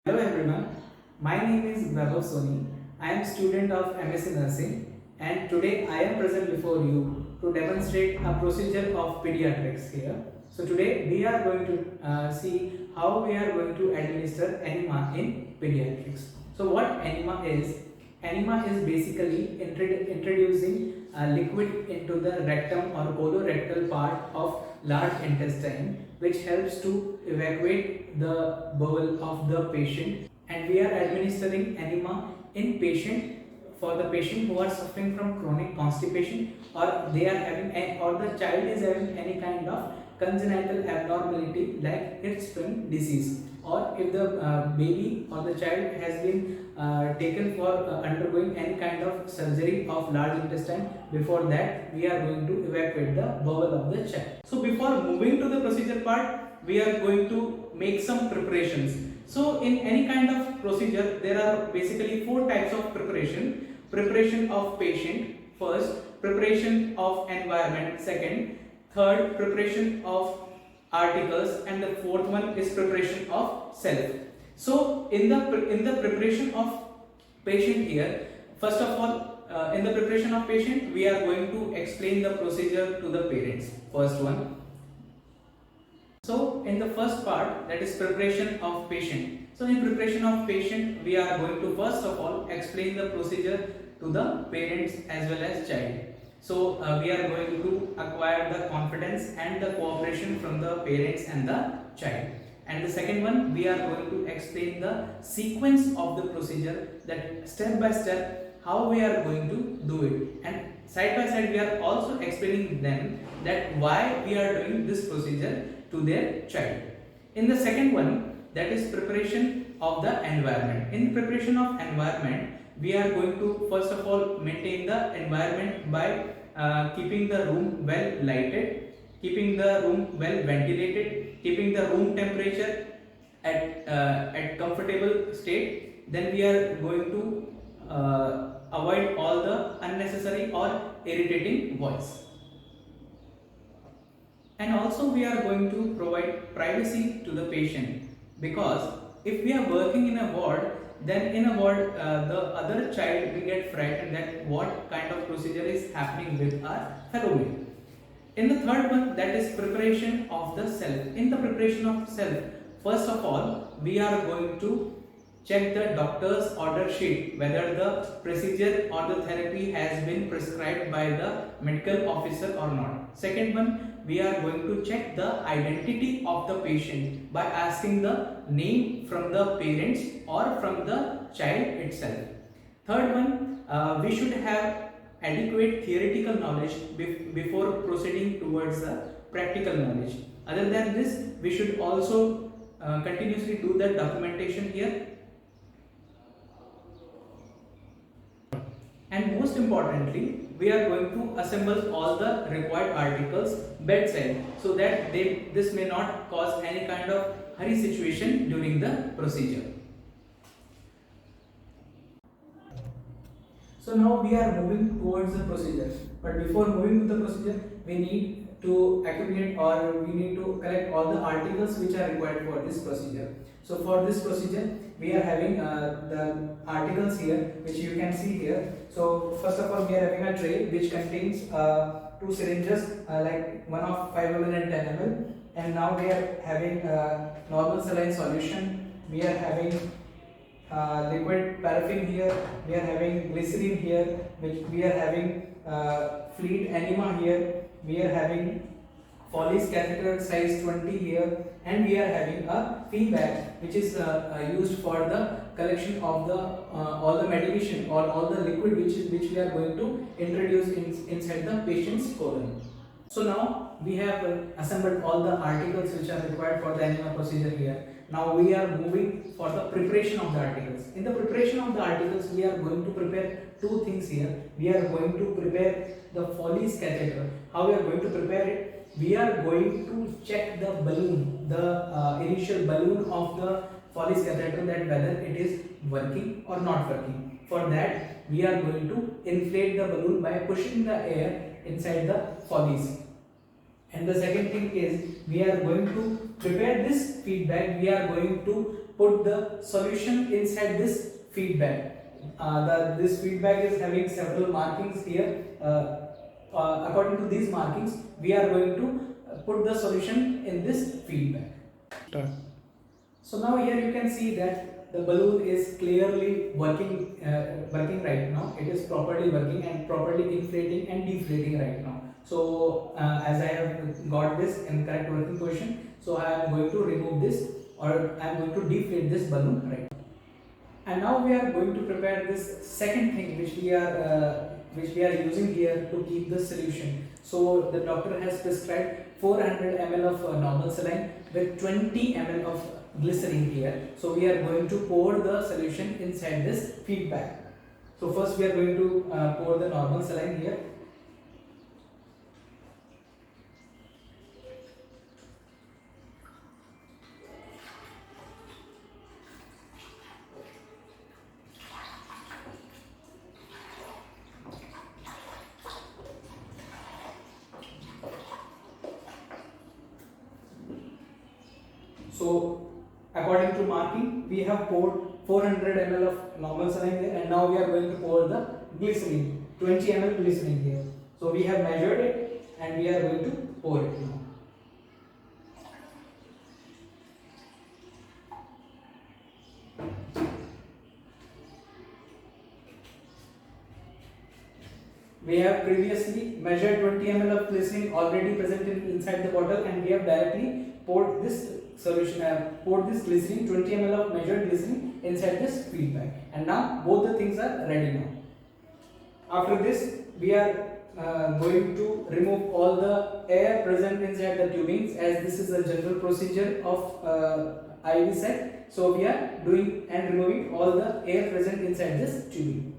Hello everyone, my name is Vaibhav Soni. I am student of MSc Nursing and today I am present before you to demonstrate a procedure of pediatrics here. So today we are going to see how we are going to administer enema in pediatrics. So what enema is? Enema is basically introducing a liquid into the rectum or colorectal part of large intestine, which helps to evacuate the bowel of the patient, and we are administering enema in patient for the patient who are suffering from chronic constipation, or they are having or the child is having any kind of congenital abnormality like Hirschsprung disease, or if the baby or the child has been taken for undergoing any kind of surgery of large intestine. Before that, we are going to evacuate the bowel of the child. So before moving to the procedure part, we are going to make some preparations. So in any kind of procedure, there are basically four types of preparation. Preparation of patient first, preparation of environment second, third preparation of articles, and the fourth one is preparation of self. So in the preparation of patient here, first of all, in the preparation of patient, we are going to explain the procedure to the parents. First one. So in the first part, that is preparation of patient. So in preparation of patient, we are going to first of all explain the procedure to the parents as well as child. So we are going to acquire the confidence and the cooperation from the parents and the child. And the second one, we are going to explain the sequence of the procedure, that step by step how we are going to do it, and side by side we are also explaining them that why we are doing this procedure to their child. In the second one, that is preparation of the environment. In preparation of environment, we are going to first of all maintain the environment by keeping the room well lighted, keeping the room well ventilated, keeping the room temperature at comfortable state. Then we are going to avoid all the unnecessary or irritating voice. And also we are going to provide privacy to the patient, because if we are working in a ward, then in a ward the other child will get frightened that what kind of procedure is happening with our fellow mate. In the third one, that is preparation of the self. In the preparation of self, first of all, we are going to check the doctor's order sheet whether the procedure or the therapy has been prescribed by the medical officer or not. Second one, we are going to check the identity of the patient by asking the name from the parents or from the child itself. Third one, we should have adequate theoretical knowledge before proceeding towards the practical knowledge. Other than this, we should also continuously do the documentation here. And most importantly, we are going to assemble all the required articles bedside, so that this may not cause any kind of hurry situation during the procedure. So now we are moving towards the procedure, but before moving to the procedure, we need to accumulate or we need to collect all the articles which are required for this procedure. So for this procedure, we are having the articles here, which you can see here. So first of all, we are having a tray which contains two syringes, like one of 5 ml and 10 ml. And now we are having normal saline solution. We are having liquid paraffin here. We are having glycerin here. Which we are having fleet enema here. We are having Foley's catheter size 20 here, and we are having a feedback which is used for the collection of the all the medication or all the liquid which we are going to introduce inside the patient's colon. So now we have assembled all the articles which are required for the enema procedure here. Now we are moving for the preparation of the articles. In the preparation of the articles, we are going to prepare two things here. We are going to prepare the Foley's catheter. How we are going to prepare it? We are going to check the balloon, the initial balloon of the Foley's catheter, that whether it is working or not working. For that, we are going to inflate the balloon by pushing the air inside the Foley's. And the second thing is, we are going to prepare this feedback, we are going to put the solution inside this feedback. This feedback is having several markings here. According to these markings, we are going to put the solution in this feedback. So now here you can see that the balloon is clearly working right now. It is properly working and properly inflating and deflating right now. So as I have got this in correct working position, so I am going to remove this, or I am going to deflate this balloon right now. And now we are going to prepare this second thing which we are using here to keep the solution. So the doctor has prescribed 400 ml of normal saline with 20 ml of glycerin here. So we are going to pour the solution inside this feedback. So first we are going to pour the normal saline here. So according to marking, we have poured 400 ml of normal saline here, and now we are going to pour the glycerin, 20 ml glycerin here. So we have measured it and we are going to pour it now. We have previously measured 20 ml of glycerin already present inside the bottle, and we have directly poured this solution, poured this glycerin, 20 ml of measured glycerin inside this feedback, and now both the things are ready now. After this, we are going to remove all the air present inside the tubings, as this is a general procedure of IV set. So we are doing and removing all the air present inside this tubing.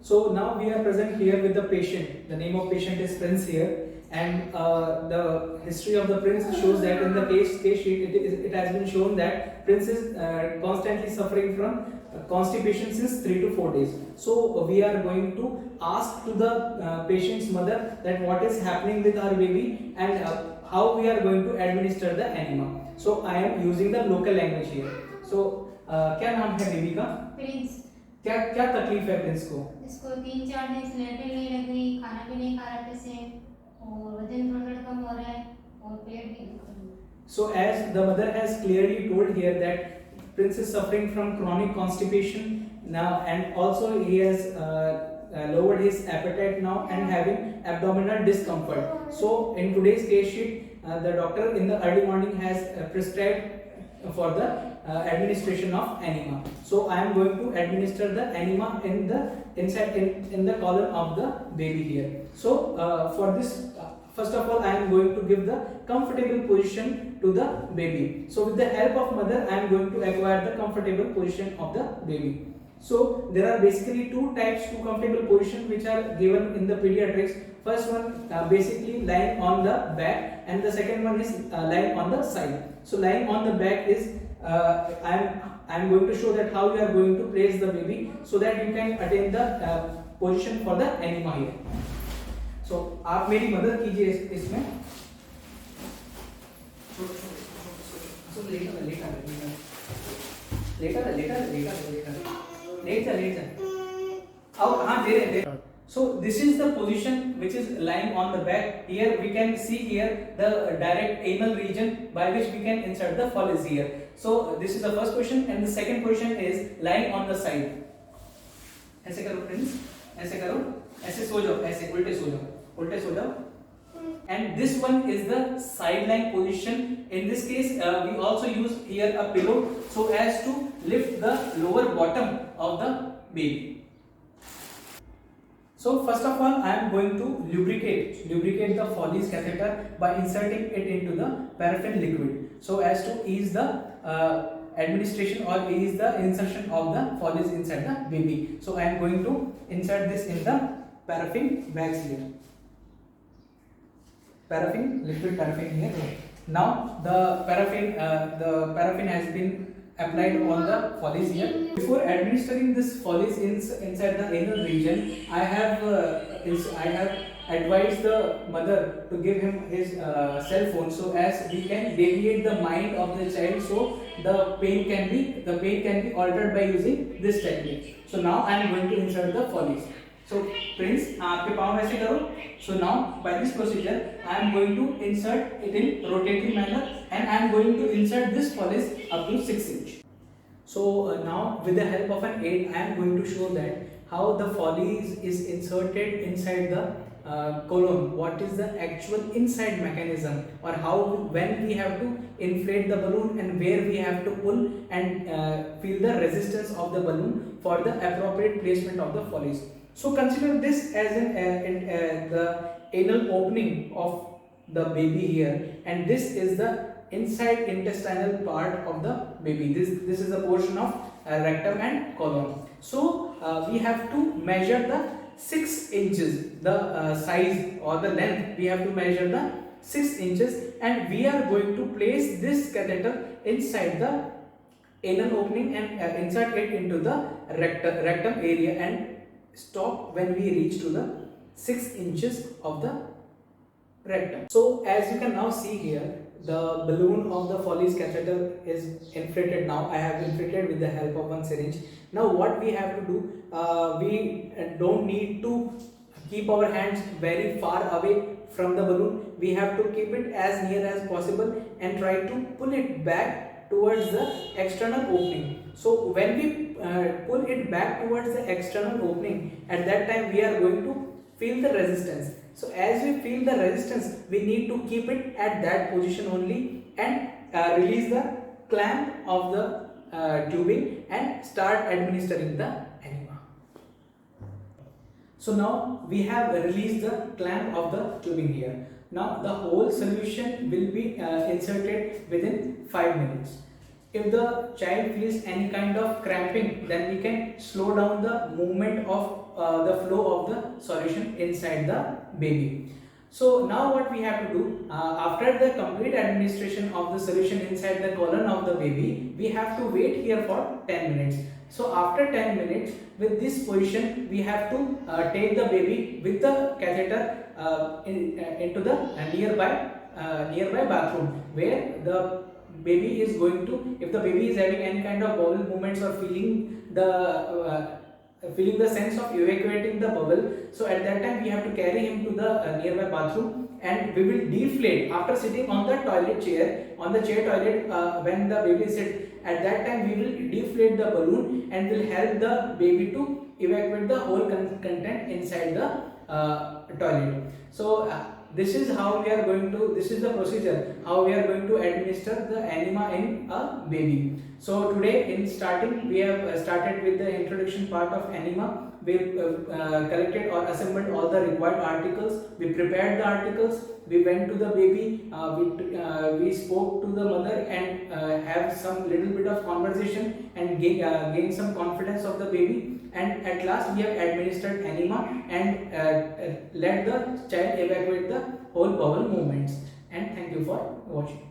So now we are present here with the patient. The name of patient is Prince here, and the history of the Prince shows that in the case sheet it has been shown that Prince is constantly suffering from constipation since 3 to 4 days. So we are going to ask to the patient's mother that what is happening with our baby and how we are going to administer the enema. So I am using the local language here. So क्या नाम है baby का? Prince. क्या क्या तकलीफ है Prince को? इसको 3-4 दिन से लेटे नहीं लग रही, खाना भी नहीं खा रहा अच्छे से, और वजन थोड़ा कम हो रहा है और पेट भी दुख रहा है. So as the mother has clearly told here that Prince is suffering from chronic constipation now, and also he has lowered his appetite now and having abdominal discomfort. So in today's case sheet, the doctor in the early morning has prescribed for the administration of enema. So I am going to administer the enema in the in the colon of the baby here. So for this, first of all, I am going to give the comfortable position to the baby. So with the help of mother, I am going to acquire the comfortable position of the baby. So there are basically two comfortable position which are given in the pediatrics. First one basically lying on the back, and the second one is lying on the side. So lying on the back is I am going to show that how you are going to place the baby so that you can attain the position for the enema here. So आप मेरी मदद कीजिए इसमें. So this is the position which is lying on the back. Here we can see here the direct anal region by which we can insert the fall is here. So this is the first position, and the second position is lying on the side. ऐसे करो friends, ऐसे करो, ऐसे सो जाओ, ऐसे उल्टे सो जाओ, उल्टे सो जाओ. And this one is the sideline position. In this case, we also use here a pillow so as to lift the lower bottom of the baby. So first of all, I am going to lubricate the Foley's catheter by inserting it into the paraffin liquid, so as to ease the administration or ease the insertion of the Foley's inside the baby. So I am going to insert this in the paraffin bags here. Liquid paraffin here. Now the paraffin has been applied on the Foley's here. Before administering this Foley's inside the anal region, I have advised the mother to give him his cell phone so as we can deviate the mind of the child, so the pain can be altered by using this technique. So now I am going to insert the Follies. So Prince, आपके पाँव ऐसे करो. So now by this procedure I am going to insert it in rotating manner and I am going to insert this Follies up to 6 inch. So now with the help of an aid I am going to show that how the Follies is inserted inside the colon, what is the actual inside mechanism, or how when we have to inflate the balloon and where we have to pull and feel the resistance of the balloon for the appropriate placement of the Follies. So consider this as the anal opening of the baby here, and this is the inside intestinal part of the baby. This is a portion of rectum and colon. So we have to measure the 6 inches, the size or the length. We have to measure the 6 inches, and we are going to place this catheter inside the anal opening and insert it into the rectum area and stop when we reach to the 6 inches of the rectum. So as you can now see here, the balloon of the Follies catheter is inflated now. I have inflated with the help of one syringe. Now what we have to do, we don't need to keep our hands very far away from the balloon. We have to keep it as near as possible and try to pull it back towards the external opening. So when we pull it back towards the external opening, at that time we are going to feel the resistance. So as we feel the resistance, we need to keep it at that position only and release the clamp of the tubing and start administering the enema. So now we have released the clamp of the tubing here. Now the whole solution will be inserted within 5 minutes. If the child feels any kind of cramping, then we can slow down the movement of the flow of the solution inside the baby. So now what we have to do, after the complete administration of the solution inside the colon of the baby, we have to wait here for 10 minutes. So after 10 minutes, with this position, we have to take the baby with the catheter into the nearby bathroom, where the baby is going to, if the baby is having any kind of bowel movements or feeling the sense of evacuating the bowel, so at that time we have to carry him to the nearby bathroom, and we will deflate after sitting on the toilet chair, on the chair toilet. When the baby sits, at that time we will deflate the balloon and will help the baby to evacuate the whole content inside the toilet. So this is how we are going to, this is the procedure how we are going to administer the enema in a baby. So today in starting we have started with the introduction part of enema. We collected or assembled all the required articles, we prepared the articles, we went to the baby, we spoke to the mother and have some little bit of conversation and gain some confidence of the baby, and at last we have administered enema and let the child evacuate the whole bowel movements. And thank you for watching.